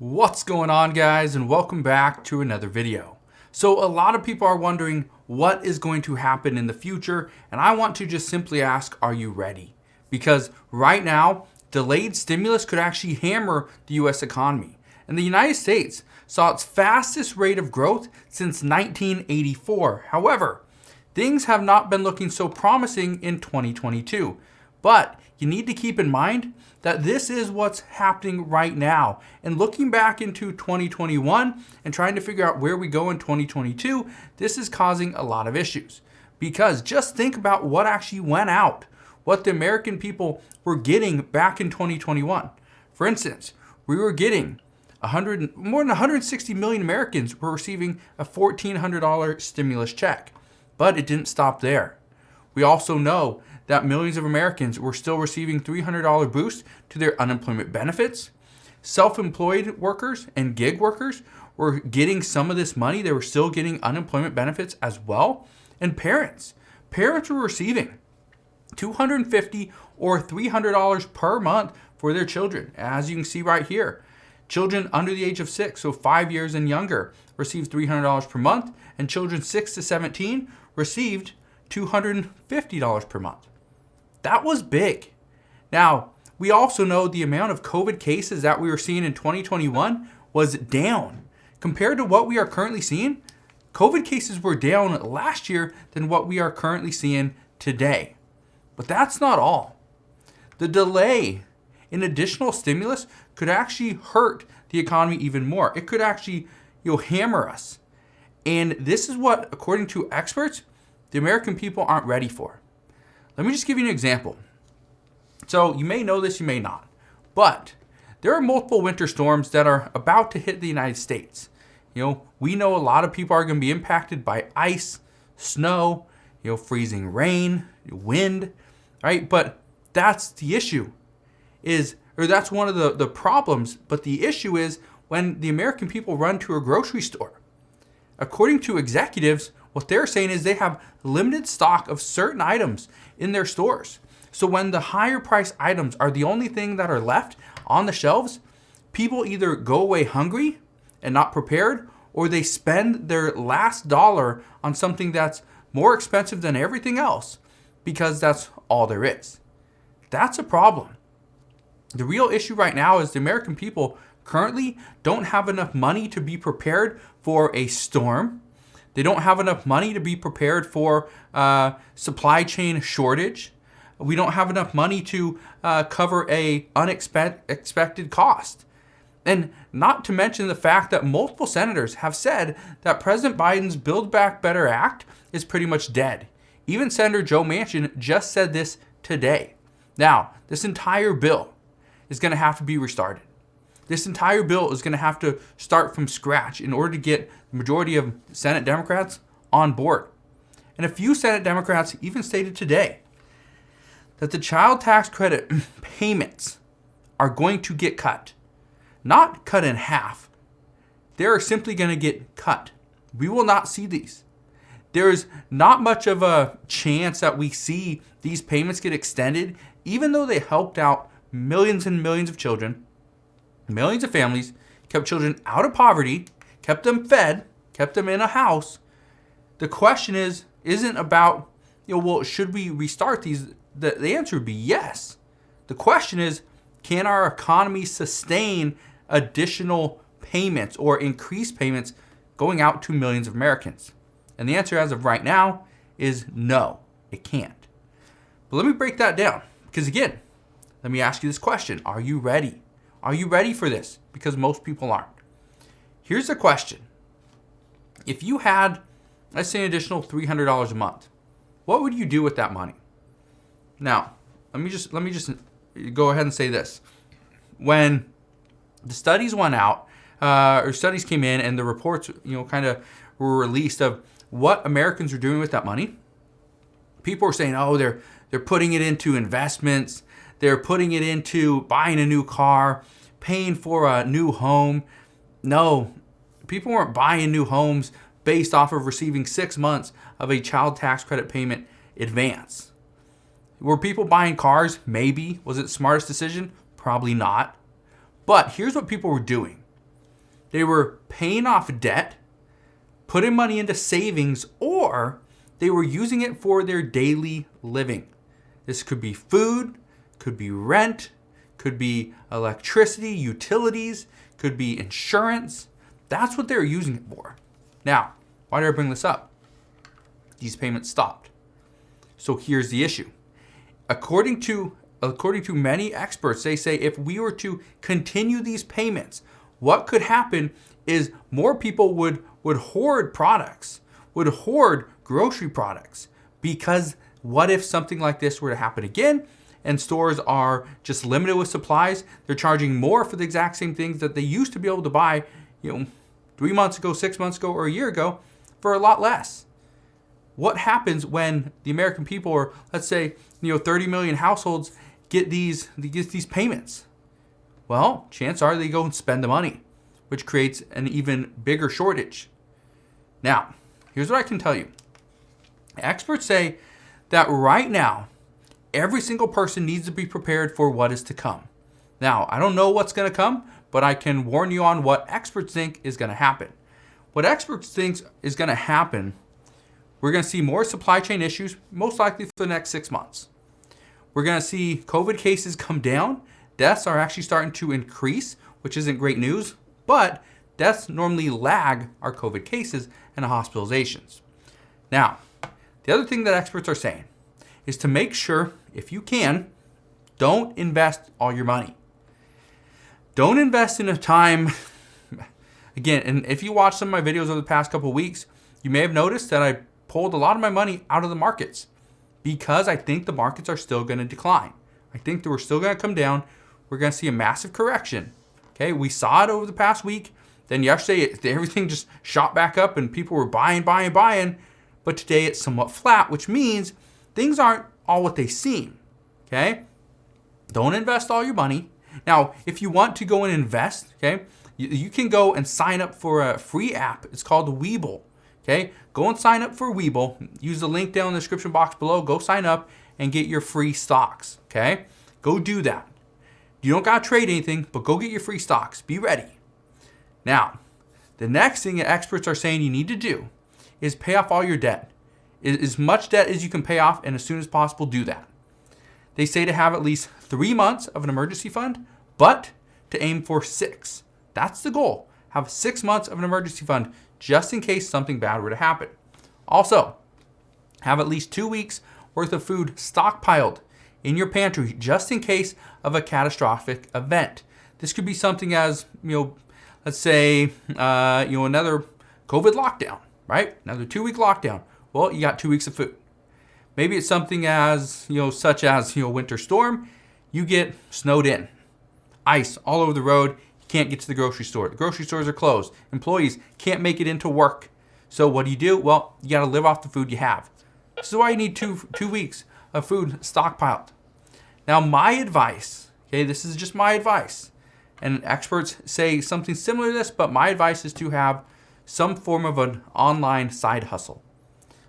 What's going on, guys, and welcome back to another video. So a lot of people are wondering what is going to happen in the future, and I want to just simply ask, are you ready? Because right now, delayed stimulus could actually hammer the US economy. And the United States saw its fastest rate of growth since 1984. However, things have not been looking so promising in 2022. But you need to keep in mind that this is what's happening right now. And looking back into 2021 and trying to figure out where we go in 2022, this is causing a lot of issues. Because just think about what actually went out, what the American people were getting back in 2021. For instance, we were getting more than 160 million Americans were receiving a $1,400 stimulus check. But it didn't stop there. We also know that millions of Americans were still receiving $300 boosts to their unemployment benefits. Self-employed workers and gig workers were getting some of this money. They were still getting unemployment benefits as well. And parents were receiving $250 or $300 per month for their children. As you can see right here, children under the age of 6, so 5 years and younger, received $300 per month, and children 6 to 17 received $250 per month. That was big. Now, we also know the amount of COVID cases that we were seeing in 2021 was down. Compared to what we are currently seeing, COVID cases were down last year than what we are currently seeing today. But that's not all. The delay in additional stimulus could actually hurt the economy even more. It could actually, hammer us. And this is what, according to experts, the American people aren't ready for. Let me just give you an example. So you may know this, you may not. But there are multiple winter storms that are about to hit the United States. We know a lot of people are going to be impacted by ice, snow, freezing rain, wind, right? But that's the issue that's one of the problems. But the issue is when the American people run to a grocery store. According to executives, what they're saying is they have limited stock of certain items in their stores. So when the higher price items are the only thing that are left on the shelves, people either go away hungry and not prepared, or they spend their last dollar on something that's more expensive than everything else because that's all there is. That's a problem. The real issue right now is the American people currently don't have enough money to be prepared for a storm. They don't have enough money to be prepared for supply chain shortage. We don't have enough money to cover a unexpected cost. And not to mention the fact that multiple senators have said that President Biden's Build Back Better Act is pretty much dead. Even Senator Joe Manchin just said this today. Now, this entire bill is going to have to be restarted. This entire bill is going to have to start from scratch in order to get the majority of Senate Democrats on board. And a few Senate Democrats even stated today that the child tax credit payments are going to get cut. Not cut in half. They're simply going to get cut. We will not see these. There's not much of a chance that we see these payments get extended, even though they helped out millions and millions of children. Millions of families, kept children out of poverty, kept them fed, kept them in a house. The question isn't about, should we restart these? The answer would be yes. The question is, can our economy sustain additional payments or increased payments going out to millions of Americans? And the answer as of right now is no, it can't. But let me break that down. Because again, let me ask you this question. Are you ready? Are you ready for this? Because most people aren't. Here's the question. If you had, let's say, an additional $300 a month, what would you do with that money? Now, let me just go ahead and say this. When the studies went out, or studies came in and the reports, kind of were released of what Americans are doing with that money, people were saying, oh, they're putting it into investments. They're putting it into buying a new car, paying for a new home. No, people weren't buying new homes based off of receiving 6 months of a child tax credit payment advance. Were people buying cars? Maybe. Was it the smartest decision? Probably not. But here's what people were doing. they were paying off debt, putting money into savings, or they were using it for their daily living. This could be food, could be rent, could be electricity, utilities, could be insurance. That's what they're using it for. Now, why did I bring this up? These payments stopped. So here's the issue. According to many experts, they say if we were to continue these payments, what could happen is more people would hoard products, would hoard grocery products, because what if something like this were to happen again and stores are just limited with supplies? They're charging more for the exact same things that they used to be able to buy, 3 months ago, 6 months ago, or a year ago for a lot less. What happens when the American people, or let's say 30 million households, get these payments? Well, chances are they go and spend the money, which creates an even bigger shortage. Now, here's what I can tell you. Experts say that right now, every single person needs to be prepared for what is to come. Now, I don't know what's going to come, but I can warn you on what experts think is going to happen. What experts think is going to happen, we're going to see more supply chain issues, most likely for the next 6 months. We're going to see COVID cases come down. Deaths are actually starting to increase, which isn't great news, but deaths normally lag our COVID cases and hospitalizations. Now, the other thing that experts are saying is to make sure, if you can, don't invest all your money. Don't invest in a time, again, and if you watch some of my videos over the past couple of weeks, you may have noticed that I pulled a lot of my money out of the markets because I think the markets are still going to decline. I think that we're still going to come down. We're going to see a massive correction. Okay, we saw it over the past week. Then yesterday, everything just shot back up and people were buying. But today it's somewhat flat, which means things aren't all what they seem. Okay, don't invest all your money. Now, if you want to go and invest, okay, you can go and sign up for a free app. It's called Webull. Okay, go and sign up for Webull. Use the link down in the description box below. Go sign up and get your free stocks. Okay, go do that. You don't got to trade anything, but go get your free stocks. Be ready. Now, the next thing that experts are saying you need to do is pay off all your debt. As much debt as you can pay off, and as soon as possible, do that. They say to have at least 3 months of an emergency fund, but to aim for 6. That's the goal. Have 6 months of an emergency fund just in case something bad were to happen. Also, have at least 2 weeks worth of food stockpiled in your pantry just in case of a catastrophic event. This could be something as, let's say, another COVID lockdown, right? Another 2-week lockdown. Well, you got 2 weeks of food. Maybe it's something as, such as, winter storm. You get snowed in. Ice all over the road. You can't get to the grocery store. The grocery stores are closed. Employees can't make it into work. So what do? Well, you got to live off the food you have. This is why you need two weeks of food stockpiled. Now, my advice, okay, this is just my advice, and experts say something similar to this, but my advice is to have some form of an online side hustle,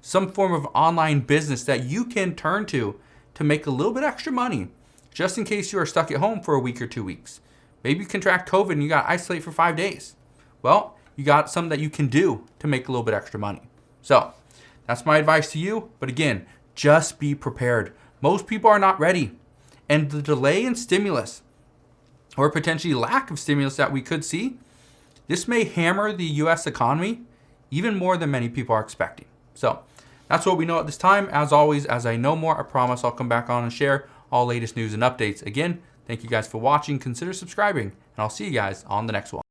some form of online business that you can turn to make a little bit extra money, just in case you are stuck at home for a week or 2 weeks. Maybe you contract COVID and you got to isolate for 5 days. Well, you got something that you can do to make a little bit extra money. So that's my advice to you. But again, just be prepared. Most people are not ready. And the delay in stimulus, or potentially lack of stimulus that we could see, this may hammer the U.S. economy even more than many people are expecting. So that's what we know at this time. As always, as I know more, I promise I'll come back on and share all latest news and updates. Again, thank you guys for watching. Consider subscribing, and I'll see you guys on the next one.